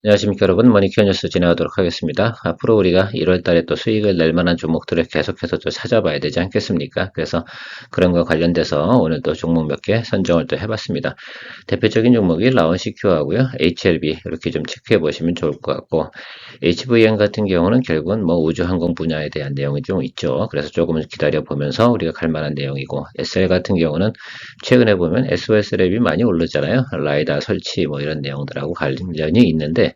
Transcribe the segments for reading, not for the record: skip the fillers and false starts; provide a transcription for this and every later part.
안녕하십니까 여러분, 머니큐어 뉴스 진행하도록 하겠습니다. 앞으로 우리가 1월 달에 또 수익을 낼 만한 종목들을 계속해서 또 찾아봐야 되지 않겠습니까? 그래서 그런 거 관련돼서 오늘 또 종목 몇 개 선정을 또 해봤습니다. 대표적인 종목이 라온CQ하고요, HLB 이렇게 좀 체크해 보시면 좋을 것 같고, HVM 같은 경우는 결국은 뭐 우주항공 분야에 대한 내용이 좀 있죠. 그래서 조금 기다려 보면서 우리가 갈 만한 내용이고, SL 같은 경우는 최근에 보면 SOS랩이 많이 오르잖아요. 라이다 설치 뭐 이런 내용들하고 관련이 있는데,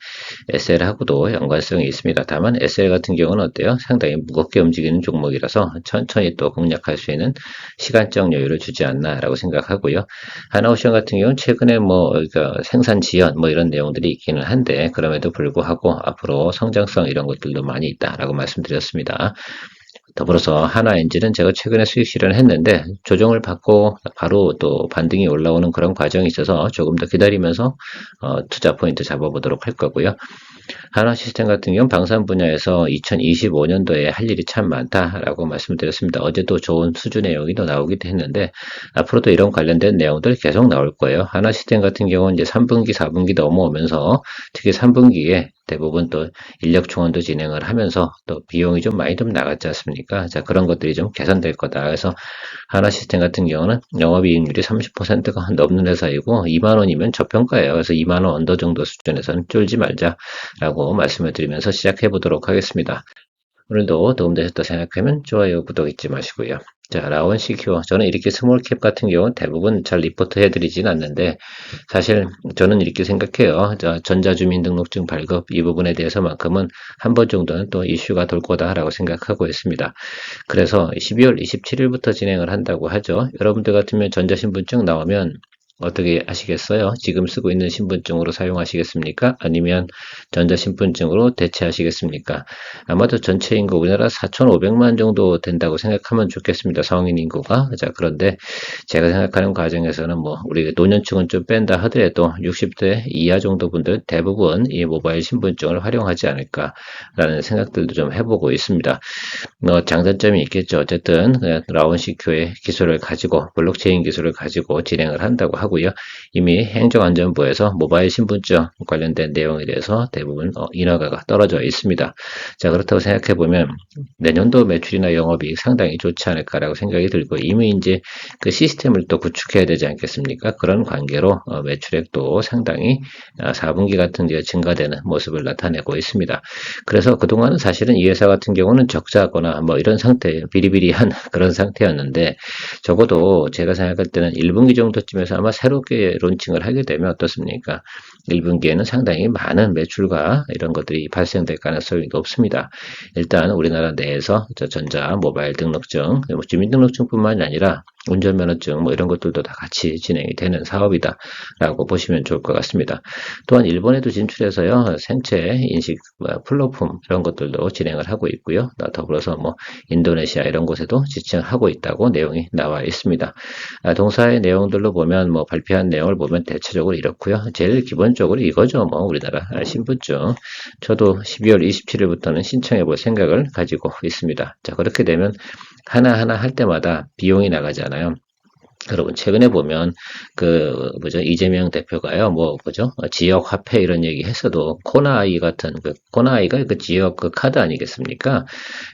SL하고도 연관성이 있습니다. 다만 SL 같은 경우는 어때요? 상당히 무겁게 움직이는 종목이라서 천천히 또 공략할 수 있는 시간적 여유를 주지 않나라고 생각하고요. 하나오션 같은 경우는 최근에 뭐 그러니까 생산 지연 뭐 이런 내용들이 있기는 한데 그럼에도 불구하고 앞으로 성장성 이런 것들도 많이 있다라고 말씀드렸습니다. 더불어서 하나엔진은 제가 최근에 수익 실현을 했는데 조정을 받고 바로 또 반등이 올라오는 그런 과정이 있어서 조금 더 기다리면서 투자 포인트 잡아보도록 할 거고요. 한화시스템 같은 경우는 방산 분야에서 2025년도에 할 일이 참 많다라고 말씀드렸습니다. 어제도 좋은 수준의 내용이 더 나오기도 했는데 앞으로도 이런 관련된 내용들 계속 나올 거예요. 한화시스템 같은 경우는 이제 3분기, 4분기 넘어오면서 특히 3분기에 대부분 또 인력 충원도 진행을 하면서 또 비용이 좀 많이 좀 나갔지 않습니까? 자, 그런 것들이 좀 개선될 거다. 그래서 하나시스템 같은 경우는 영업이익률이 30%가 넘는 회사이고 2만 원이면 저평가예요. 그래서 2만 원 언더 정도 수준에서는 쫄지 말자라고 말씀을 드리면서 시작해 보도록 하겠습니다. 오늘도 도움되셨다 생각하면 좋아요, 구독 잊지 마시고요. 자, 라원 CQ. 저는 이렇게 스몰캡 같은 경우는 대부분 잘 리포트 해드리진 않는데, 사실 저는 이렇게 생각해요. 전자주민등록증 발급 이 부분에 대해서만큼은 한 번 정도는 또 이슈가 돌 거다라고 생각하고 있습니다. 그래서 12월 27일부터 진행을 한다고 하죠. 여러분들 같으면 전자신분증 나오면 어떻게 하시겠어요? 지금 쓰고 있는 신분증으로 사용하시겠습니까? 아니면 전자신분증으로 대체하시겠습니까? 아마도 전체 인구 우리나라 4,500만 정도 된다고 생각하면 좋겠습니다. 성인 인구가. 자, 그런데 제가 생각하는 과정에서는 뭐 우리 노년층은 좀 뺀다 하더라도 60대 이하 정도 분들 대부분 이 모바일 신분증을 활용하지 않을까라는 생각들도 좀 해보고 있습니다. 장단점이 있겠죠. 어쨌든 라온CQ의 기술을 가지고 블록체인 기술을 가지고 진행을 한다고 하고요. 이미 행정안전부에서 모바일 신분증 관련된 내용에 대해서 대부분 인허가가 떨어져 있습니다. 자, 그렇다고 생각해 보면 내년도 매출이나 영업이익 상당히 좋지 않을까라고 생각이 들고 이미 이제 그 시스템을 또 구축해야 되지 않겠습니까? 그런 관계로 매출액도 상당히 4분기 같은 게 증가되는 모습을 나타내고 있습니다. 그래서 그동안은 사실은 이 회사 같은 경우는 적자거나 뭐 이런 상태, 비리비리한 그런 상태였는데 적어도 제가 생각할 때는 1분기 정도쯤에서 아마 새롭게 론칭을 하게 되면 어떻습니까? 1분기에는 상당히 많은 매출과 이런 것들이 발생될 가능성이 높습니다. 일단 우리나라 내에서 전자 모바일 등록증, 주민등록증뿐만이 아니라 운전면허증 뭐 이런 것들도 다 같이 진행이 되는 사업이다라고 보시면 좋을 것 같습니다. 또한 일본에도 진출해서요 생체 인식 플랫폼 이런 것들도 진행을 하고 있고요. 더불어서 뭐 인도네시아 이런 곳에도 지칭을 하고 있다고 내용이 나와 있습니다. 동사의 내용들로 보면 뭐 발표한 내용을 보면 대체적으로 이렇고요. 제일 기본적으로 이거죠. 뭐 우리나라 신분증. 저도 12월 27일부터는 신청해 볼 생각을 가지고 있습니다. 자, 그렇게 되면 하나하나 할 때마다 비용이 나가잖아요. 여러분 최근에 보면 그 뭐죠 이재명 대표가요 뭐 뭐죠 지역 화폐 이런 얘기 했어도 코나아이 같은 그 코나아이가 그 지역 그 카드 아니겠습니까?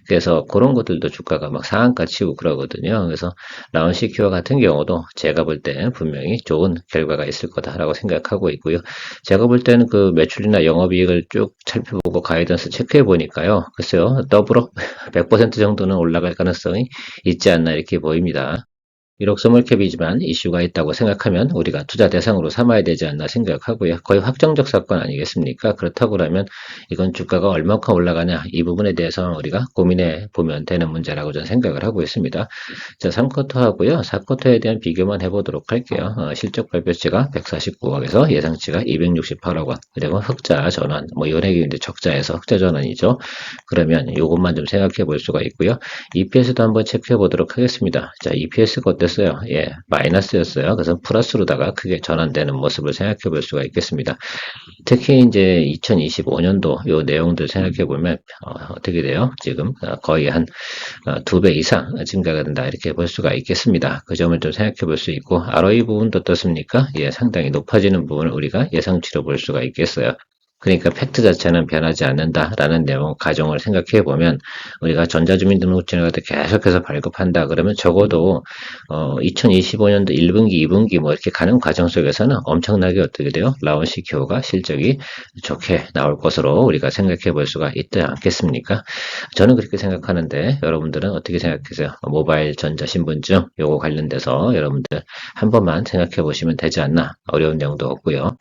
그래서 그런 것들도 주가가 막 상한가 치고 그러거든요. 그래서 라운시큐어 같은 경우도 제가 볼 때는 분명히 좋은 결과가 있을 거다라고 생각하고 있고요. 제가 볼 때는 그 매출이나 영업이익을 쭉 살펴보고 가이던스 체크해 보니까요. 글쎄요 더불어 100% 정도는 올라갈 가능성이 있지 않나 이렇게 보입니다. 비록 스몰캡이지만 이슈가 있다고 생각하면 우리가 투자 대상으로 삼아야 되지 않나 생각하고요. 거의 확정적 사건 아니겠습니까? 그렇다고 하면 이건 주가가 얼마큼 올라가냐 이 부분에 대해서 우리가 고민해 보면 되는 문제라고 저는 생각을 하고 있습니다. 자, 3쿼터 하고요. 4쿼터에 대한 비교만 해보도록 할게요. 실적 발표치가 149억에서 예상치가 268억 원. 그리고 흑자 전환, 뭐 연회기 이제 적자에서 흑자 전환이죠. 그러면 이것만 좀 생각해 볼 수가 있고요. EPS도 한번 체크해 보도록 하겠습니다. 자, EPS가 어땠어요? 예, 마이너스였어요. 그래서 플러스로다가 크게 전환되는 모습을 생각해 볼 수가 있겠습니다. 특히 이제 2025년도 요 내용들 생각해 보면 어떻게 돼요? 지금 거의 한 2배 이상 증가가 된다 이렇게 볼 수가 있겠습니다. 그 점을 좀 생각해 볼 수 있고 ROE 부분도 어떻습니까? 예, 상당히 높아지는 부분을 우리가 예상치로 볼 수가 있겠어요. 그러니까 팩트 자체는 변하지 않는다라는 내용 가정을 생각해 보면 우리가 전자주민등록증을 갖다 계속해서 발급한다 그러면 적어도 2025년도 1분기, 2분기 뭐 이렇게 가는 과정 속에서는 엄청나게 어떻게 돼요? 라운식 기호가 실적이 좋게 나올 것으로 우리가 생각해 볼 수가 있지 않겠습니까? 저는 그렇게 생각하는데 여러분들은 어떻게 생각하세요? 모바일 전자신분증 요거 관련돼서 여러분들 한 번만 생각해 보시면 되지 않나? 어려운 내용도 없고요.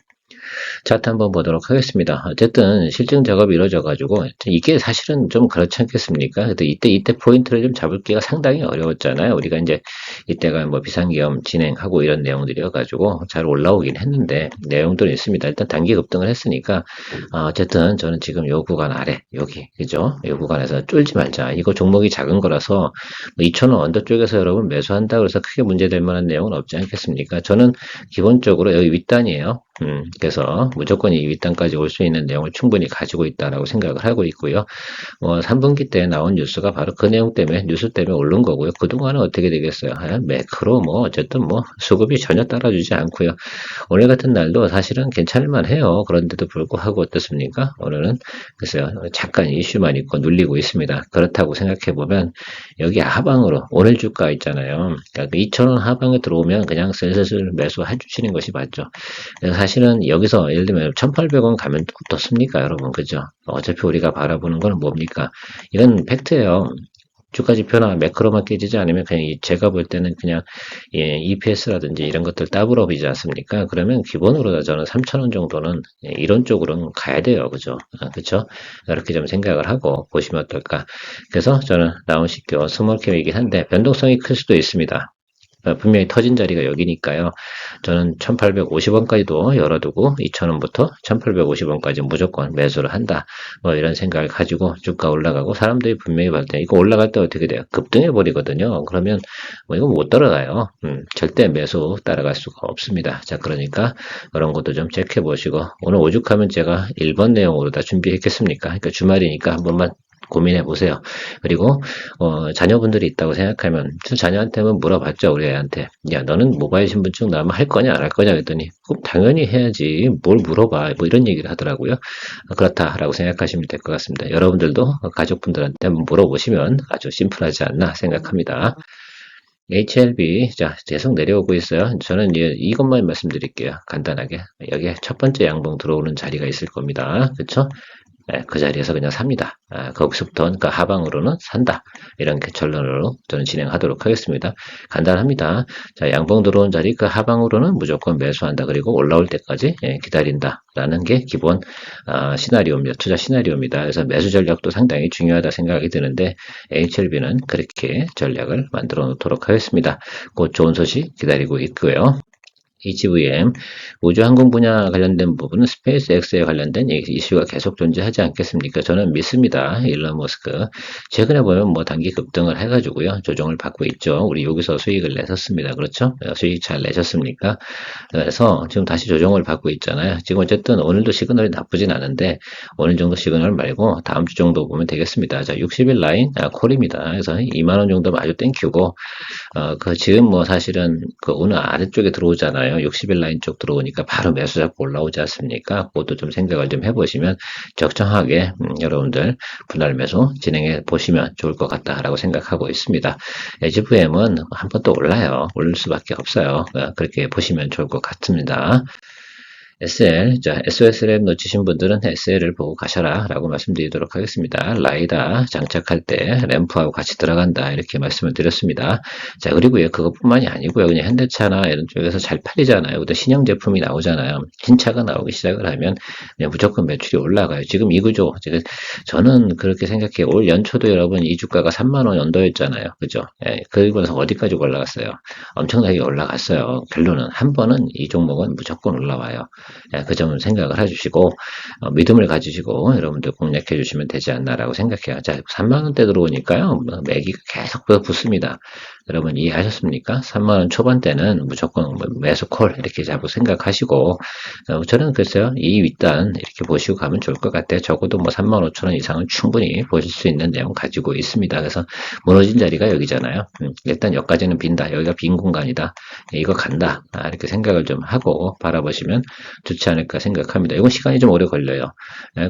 차트 한번 보도록 하겠습니다. 어쨌든 실증 작업이 이루어져가지고 이게 사실은 좀 그렇지 않겠습니까? 그래도 이때 포인트를 좀 잡기가 상당히 어려웠잖아요. 우리가 이제 이때가 뭐 비상계엄 진행하고 이런 내용들이어가지고 잘 올라오긴 했는데 내용들은 있습니다. 일단 단기 급등을 했으니까 어쨌든 저는 지금 요 구간 아래 여기 그죠? 요 구간에서 쫄지 말자. 이거 종목이 작은 거라서 2,000원 언더 쪽에서 여러분 매수한다 그래서 크게 문제될 만한 내용은 없지 않겠습니까? 저는 기본적으로 여기 윗단이에요. 그래서 무조건 이 윗단까지 올 수 있는 내용을 충분히 가지고 있다라고 생각을 하고 있고요. 3분기 때 나온 뉴스가 바로 그 내용 때문에 뉴스 때문에 오른 거고요. 그동안은 어떻게 되겠어요? 매크로 뭐 어쨌든 뭐 수급이 전혀 따라주지 않고요. 오늘 같은 날도 사실은 괜찮을만 해요. 그런데도 불구하고 어떻습니까? 오늘은 글쎄요. 잠깐 이슈만 있고 눌리고 있습니다. 그렇다고 생각해 보면 여기 하방으로 오늘 주가 있잖아요. 그러니까 2,000원 하방에 들어오면 그냥 슬슬 매수해 주시는 것이 맞죠. 사실은 여기서 예를 들면 1,800원 가면 어떻습니까, 여러분? 그죠? 어차피 우리가 바라보는 건 뭡니까? 이건 팩트예요. 주가 지표나 매크로만 깨지지 않으면 그냥 제가 볼 때는 그냥 EPS라든지 이런 것들 더블업이지 않습니까? 그러면 기본으로 저는 3,000원 정도는 이런 쪽으로는 가야 돼요. 그죠? 그쵸? 이렇게 좀 생각을 하고 보시면 어떨까? 그래서 저는 라운식교 스몰캡이긴 한데 변동성이 클 수도 있습니다. 분명히 터진 자리가 여기니까요. 저는 1,850원까지도 열어두고 2,000원부터 1,850원까지 무조건 매수를 한다. 뭐 이런 생각을 가지고 주가 올라가고 사람들이 분명히 봤을 때 이거 올라갈 때 어떻게 돼요? 급등해 버리거든요. 그러면 뭐 이거 못 따라가요. 절대 매수 따라갈 수가 없습니다. 자, 그러니까 그런 것도 좀 체크해 보시고 오늘 오죽하면 제가 1번 내용으로 다 준비했겠습니까? 그러니까 주말이니까 한 번만 고민해 보세요. 그리고 자녀분들이 있다고 생각하면 저 자녀한테는 물어봤죠. 우리 애한테. 야, 너는 모바일 신분증 나면 할 거냐 안 할 거냐 그랬더니 그럼 당연히 해야지. 뭘 물어봐. 뭐 이런 얘기를 하더라고요. 그렇다라고 생각하시면 될 것 같습니다. 여러분들도 가족분들한테 한번 물어보시면 아주 심플하지 않나 생각합니다. HLB, 자, 계속 내려오고 있어요. 저는 이것만 말씀드릴게요. 간단하게. 여기에 첫 번째 양봉 들어오는 자리가 있을 겁니다. 그쵸? 그 자리에서 그냥 삽니다. 거기서부터 그러니까 하방으로는 산다. 이런 결론으로 저는 진행하도록 하겠습니다. 간단합니다. 자, 양봉 들어온 자리 그 하방으로는 무조건 매수한다. 그리고 올라올 때까지 기다린다. 라는 게 기본 시나리오입니다. 투자 시나리오입니다. 그래서 매수 전략도 상당히 중요하다 생각이 드는데 HLB는 그렇게 전략을 만들어 놓도록 하겠습니다. 곧 좋은 소식 기다리고 있고요. HVM, 우주항공 분야 관련된 부분은 스페이스 X에 관련된 이슈가 계속 존재하지 않겠습니까? 저는 믿습니다. 일론 머스크. 최근에 보면 뭐 단기 급등을 해가지고요. 조정을 받고 있죠. 우리 여기서 수익을 내셨습니다. 그렇죠? 수익 잘 내셨습니까? 그래서 지금 다시 조정을 받고 있잖아요. 지금 어쨌든 오늘도 시그널이 나쁘진 않은데 오늘 정도 시그널 말고 다음 주 정도 보면 되겠습니다. 자, 60일 라인 콜입니다. 그래서 2만원 정도 아주 땡큐고 지금 뭐 사실은 그 오늘 아래쪽에 들어오잖아요. 60일 라인 쪽 들어오니까 바로 매수 잡고 올라오지 않습니까? 그것도 좀 생각을 좀 해보시면 적정하게 여러분들 분할 매수 진행해 보시면 좋을 것 같다라고 생각하고 있습니다. HVM은 한 번 또 올라요. 오를 수밖에 없어요. 그렇게 보시면 좋을 것 같습니다. SL, 자, SOS랩 놓치신 분들은 SL을 보고 가셔라 라고 말씀드리도록 하겠습니다. 라이다 장착할 때 램프하고 같이 들어간다 이렇게 말씀을 드렸습니다. 자, 그리고요 그것뿐만이 아니고요 그냥 현대차나 이런 쪽에서 잘 팔리잖아요. 또 신형 제품이 나오잖아요. 신차가 나오기 시작을 하면 그냥 무조건 매출이 올라가요. 지금 이 구조 저는 그렇게 생각해요. 올 연초도 여러분 이 주가가 3만 원 언더였잖아요. 그죠? 그리고 나서 어디까지 올라갔어요? 엄청나게 올라갔어요. 결론은 한 번은 이 종목은 무조건 올라와요. 그 점을 생각을 해주시고 믿음을 가지시고 여러분들 공략해 주시면 되지 않나라고 생각해요. 자, 3만 원대 들어오니까요. 매기가 계속 붙습니다. 여러분 이해하셨습니까? 3만원 초반대는 무조건 뭐 매수 콜 이렇게 잡고 생각하시고, 저는 글쎄요, 이 윗단 이렇게 보시고 가면 좋을 것 같아요. 적어도 뭐 35,000원 이상은 충분히 보실 수 있는 내용 가지고 있습니다. 그래서 무너진 자리가 여기잖아요. 일단 여기까지는 빈다. 여기가 빈 공간이다. 이거 간다. 이렇게 생각을 좀 하고 바라보시면 좋지 않을까 생각합니다. 이건 시간이 좀 오래 걸려요.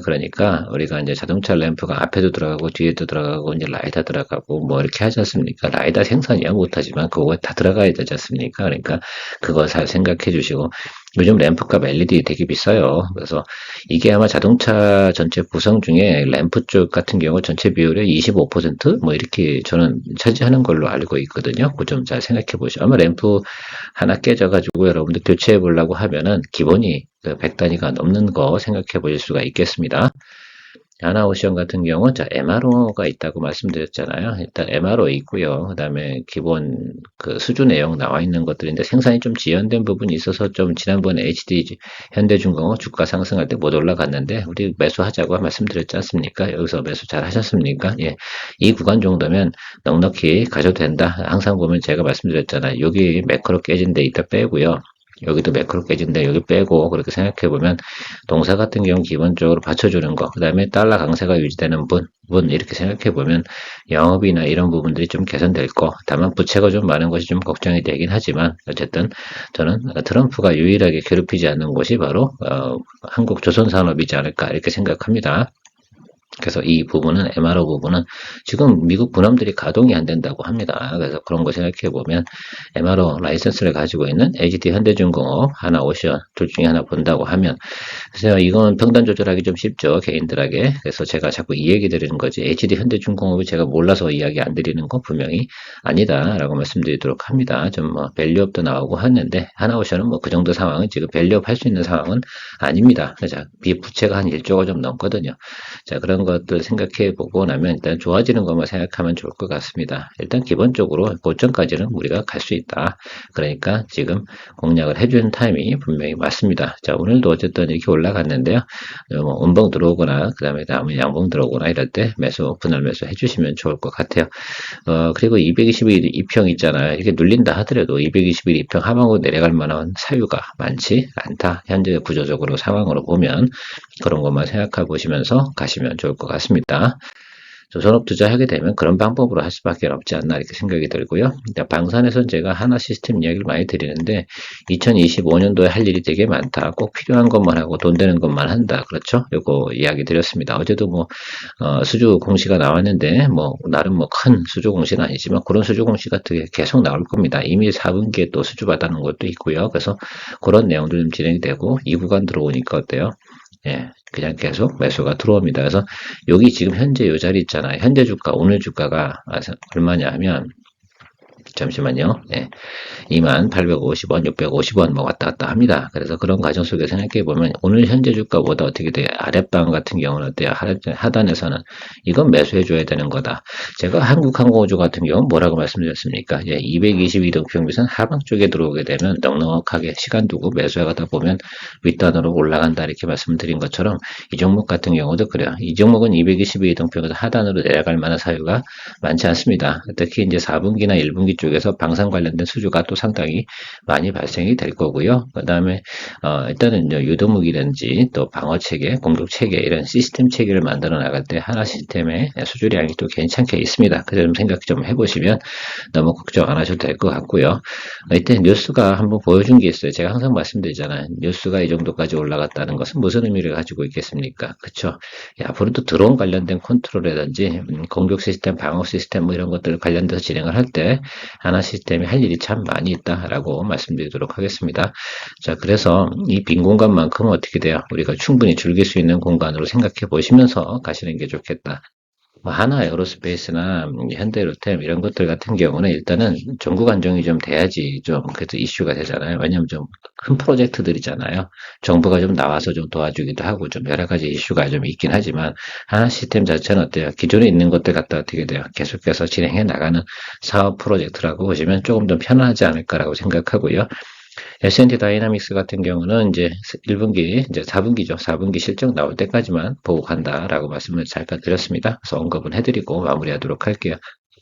그러니까 우리가 이제 자동차 램프가 앞에도 들어가고 뒤에도 들어가고 이제 라이다 들어가고 뭐 이렇게 하지 않습니까? 라이다 생산이야 못하지만 그거 다 들어가야 되지 않습니까? 그러니까 그거 잘 생각해 주시고, 요즘 램프값 LED 되게 비싸요. 그래서 이게 아마 자동차 전체 구성 중에 램프 쪽 같은 경우 전체 비율의 25%뭐 이렇게 저는 차지하는 걸로 알고 있거든요. 그 좀 잘 생각해 보시죠. 아마 램프 하나 깨져가지고 여러분들 교체해 보려고 하면은 기본이 100단위가 넘는 거 생각해 보실 수가 있겠습니다. 하나오션 같은 경우는 자, MRO가 있다고 말씀드렸잖아요. 일단 MRO 있고요. 그 다음에 기본 그 수주 내용 나와 있는 것들인데 생산이 좀 지연된 부분이 있어서 좀 지난번에 HD 현대중공업 주가 상승할 때 못 올라갔는데 우리 매수하자고 말씀드렸지 않습니까? 여기서 매수 잘 하셨습니까? 예. 이 구간 정도면 넉넉히 가셔도 된다. 항상 보면 제가 말씀드렸잖아요. 여기 매크로 깨진 데 이따 빼고요. 여기도 매크로 깨진데 여기 빼고 그렇게 생각해 보면 동사 같은 경우 기본적으로 받쳐주는 거, 그 다음에 달러 강세가 유지되는 부분 이렇게 생각해 보면 영업이나 이런 부분들이 좀 개선될 거. 다만 부채가 좀 많은 것이 좀 걱정이 되긴 하지만 어쨌든 저는 트럼프가 유일하게 괴롭히지 않는 곳이 바로 한국 조선산업이지 않을까 이렇게 생각합니다. 그래서 이 부분은 MRO 부분은 지금 미국 군함들이 가동이 안 된다고 합니다. 그래서 그런 거 생각해 보면 MRO 라이선스를 가지고 있는 HD 현대중공업, 하나오션 둘 중에 하나 본다고 하면, 그래서 이건 평단 조절하기 좀 쉽죠, 개인들에게. 그래서 제가 자꾸 이 얘기 드리는 거지 HD 현대중공업이 제가 몰라서 이야기 안 드리는 건 분명히 아니다라고 말씀드리도록 합니다. 좀 뭐 밸류업도 나오고 하는데 하나오션은 뭐 그 정도 상황은 지금 밸류업 할 수 있는 상황은 아닙니다. 자, 비부채가 한 1조가 좀 넘거든요. 자, 그런 것들 생각해 보고 나면 일단 좋아지는 것만 생각하면 좋을 것 같습니다. 일단 기본적으로 고점까지는 우리가 갈 수 있다. 그러니까 지금 공략을 해준 타이밍이 분명히 맞습니다. 자, 오늘도 어쨌든 이렇게 올라갔는데요. 뭐 음봉 들어오거나 그 다음에 다음에 양봉 들어오거나 이럴 때 매수 분할 매수 해주시면 좋을 것 같아요. 그리고 221 이평 있잖아요. 이렇게 눌린다 하더라도 221 이평 하방으로 내려갈 만한 사유가 많지 않다. 현재 구조적으로 상황으로 보면 그런 것만 생각해 보시면서 가시면 좋을 것 같습니다. 조선업 투자하게 되면 그런 방법으로 할 수밖에 없지 않나 이렇게 생각이 들고요. 방산에선 제가 하나 시스템 이야기를 많이 드리는데 2025년도에 할 일이 되게 많다. 꼭 필요한 것만 하고 돈 되는 것만 한다. 그렇죠? 요거 이야기 드렸습니다. 어제도 뭐 수주 공시가 나왔는데 뭐 나름 뭐 큰 수주 공시는 아니지만 그런 수주 공시 같은 게 계속 나올 겁니다. 이미 4분기에 또 수주 받아놓은 것도 있고요. 그래서 그런 내용들 좀 진행이 되고 이 구간 들어오니까 어때요? 예, 그냥 계속 매수가 들어옵니다. 그래서 여기 지금 현재 이 자리 있잖아요. 현재 주가, 오늘 주가가 얼마냐 하면 잠시만요. 예. 2850원, 650원 뭐 왔다 갔다 합니다. 그래서 그런 과정 속에서 생각해보면 오늘 현재 주가보다 어떻게 돼요? 아랫방 같은 경우는 어때요? 하단에서는 이건 매수해줘야 되는 거다. 제가 한국항공우주 같은 경우는 뭐라고 말씀드렸습니까? 222등평균선 하방 쪽에 들어오게 되면 넉넉하게 시간 두고 매수하다 보면 윗단으로 올라간다 이렇게 말씀드린 것처럼 이 종목 같은 경우도 그래요. 이 종목은 222등평균선 하단으로 내려갈 만한 사유가 많지 않습니다. 특히 이제 4분기나 1분기 쪽에서 방산 관련된 수주가 또 상당히 많이 발생이 될 거고요. 그 다음에 일단은 유도무기든지 또 방어 체계, 공격 체계 이런 시스템 체계를 만들어 나갈 때 하나 시스템의 수주량이 또 괜찮게 있습니다. 그 점 생각 좀 해보시면 너무 걱정 안 하셔도 될 것 같고요. 이때 뉴스가 한번 보여준 게 있어요. 제가 항상 말씀드리잖아요. 뉴스가 이 정도까지 올라갔다는 것은 무슨 의미를 가지고 있겠습니까? 그렇죠? 앞으로도 드론 관련된 컨트롤이라든지 공격 시스템, 방어 시스템 뭐 이런 것들 관련돼서 진행을 할 때 하나 시스템이 할 일이 참 많이 있다라고 말씀드리도록 하겠습니다. 자, 그래서 이 빈 공간만큼은 어떻게 돼요? 우리가 충분히 즐길 수 있는 공간으로 생각해 보시면서 가시는 게 좋겠다. 뭐 하나 에어로스페이스나 현대로템 이런 것들 같은 경우는 일단은 정국 안정이 좀 돼야지 좀 그래도 이슈가 되잖아요. 왜냐하면 좀 큰 프로젝트들이잖아요. 정부가 좀 나와서 좀 도와주기도 하고 좀 여러 가지 이슈가 좀 있긴 하지만 하나 시스템 자체는 어때요? 기존에 있는 것들 갖다 어떻게 돼요? 계속해서 진행해 나가는 사업 프로젝트라고 보시면 조금 더 편하지 않을까라고 생각하고요. S&T 다이나믹스 같은 경우는 이제 1분기, 이제 4분기죠. 4분기 실적 나올 때까지만 보고 간다라고 말씀을 잠깐 드렸습니다. 그래서 언급은 해드리고 마무리하도록 할게요.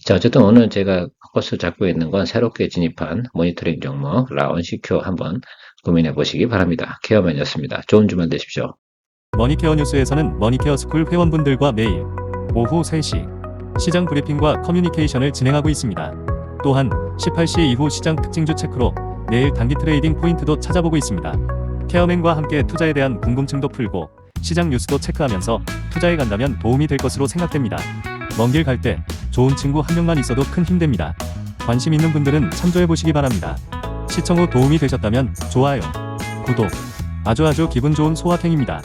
자, 어쨌든 오늘 제가 포커스 잡고 있는 건 새롭게 진입한 모니터링 종목 라온시큐 한번 고민해 보시기 바랍니다. 케어맨이었습니다. 좋은 주말 되십시오. 머니케어 뉴스에서는 머니케어 스쿨 회원분들과 매일 오후 3시 시장 브리핑과 커뮤니케이션을 진행하고 있습니다. 또한 18시 이후 시장 특징주 체크로 내일 단기 트레이딩 포인트도 찾아보고 있습니다. 케어맨과 함께 투자에 대한 궁금증도 풀고 시장 뉴스도 체크하면서 투자에 간다면 도움이 될 것으로 생각됩니다. 먼 길 갈 때 좋은 친구 한 명만 있어도 큰 힘 됩니다. 관심 있는 분들은 참조해 보시기 바랍니다. 시청 후 도움이 되셨다면 좋아요, 구독, 아주 기분 좋은 소확행입니다.